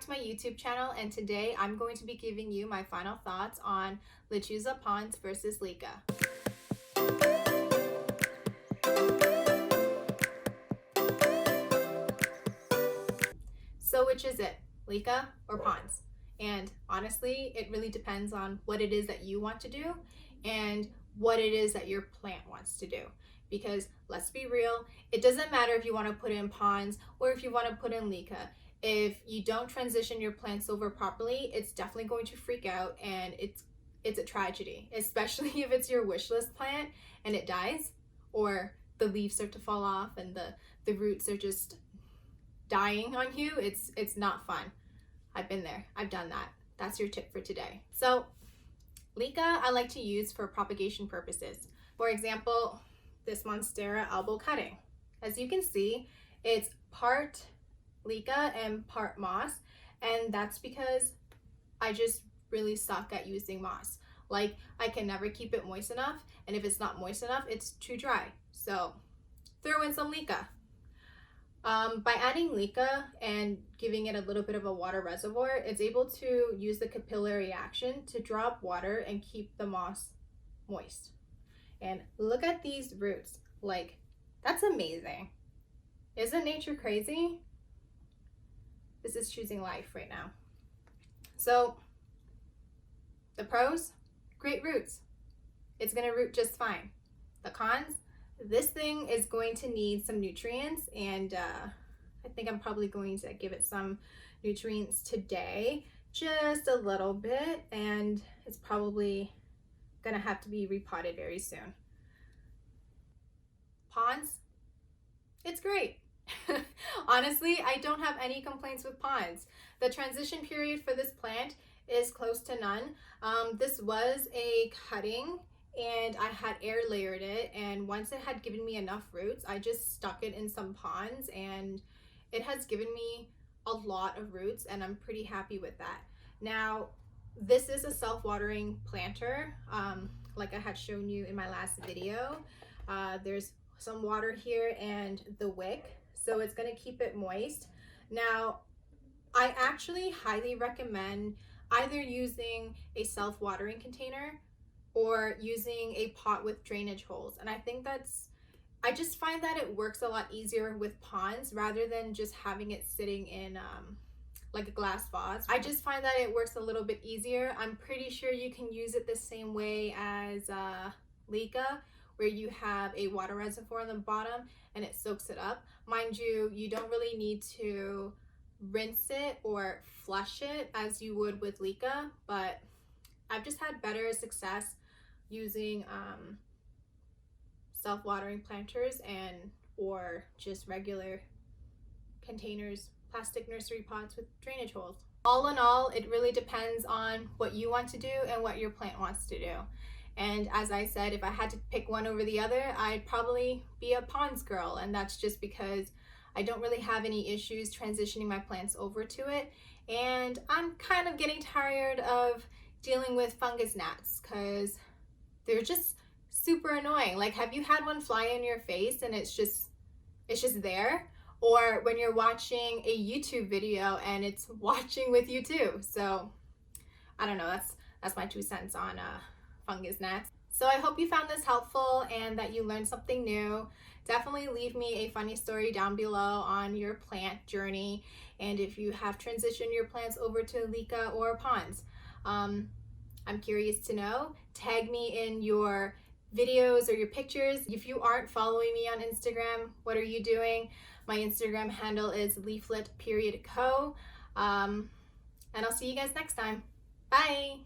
to my YouTube channel, and today I'm going to be giving you my final thoughts on Lechuza Pons versus Leca. So which is it, Leca or Pons? And honestly, it really depends on what it is that you want to do and what it is that your plant wants to do. Because let's be real, it doesn't matter if you want to put in Pons or if you want to put in Leca. If you don't transition your plants over properly, it's definitely going to freak out, and it's a tragedy, especially if it's your wish list plant and it dies, or the leaves start to fall off and the roots are just dying on you. It's not fun. I've been there. I've done that. That's your tip for today. So Leca I like to use for propagation purposes. For example, this Monstera elbow cutting. As you can see, it's part Leca and part moss, and that's because I just really suck at using moss. Like, I can never keep it moist enough, and if it's not moist enough, it's too dry. So throw in some Leca. By adding Leca and giving it a little bit of a water reservoir, it's able to use the capillary action to drop water and keep the moss moist. And look at these roots. Like, that's amazing. Isn't nature crazy? This is choosing life right now. So the pros, great roots. It's gonna root just fine. The cons, this thing is going to need some nutrients, and I think I'm probably going to give it some nutrients today, just a little bit, and it's probably gonna have to be repotted very soon. Pons, it's great. Honestly, I don't have any complaints with Pons. The transition period for this plant is close to none. This was a cutting, and I had air layered it, and once it had given me enough roots, I just stuck it in some ponds, and it has given me a lot of roots, and I'm pretty happy with that. Now, this is a self-watering planter, like I had shown you in my last video. There's some water here and the wick, so it's going to keep it moist. Now, I actually highly recommend either using a self-watering container or using a pot with drainage holes. And I just find that it works a lot easier with ponds rather than just having it sitting in like a glass vase. I just find that it works a little bit easier. I'm pretty sure you can use it the same way as Leca, where you have a water reservoir on the bottom and it soaks it up. Mind you, you don't really need to rinse it or flush it as you would with Leca, but I've just had better success using self-watering planters or just regular containers, plastic nursery pots with drainage holes. All in all, it really depends on what you want to do and what your plant wants to do. And as I said, if I had to pick one over the other, I'd probably be a Pons girl, and that's just because I don't really have any issues transitioning my plants over to it, and I'm kind of getting tired of dealing with fungus gnats because they're just super annoying. Like, have you had one fly in your face and it's just there? Or when you're watching a YouTube video and it's watching with you too. So I don't know, that's my 2 cents on fungus gnats. So I hope you found this helpful and that you learned something new. Definitely leave me a funny story down below on your plant journey, and if you have transitioned your plants over to Leca or Pons. I'm curious to know. Tag me in your videos or your pictures. If you aren't following me on Instagram, what are you doing? My Instagram handle is leaflet.co. And I'll see you guys next time. Bye!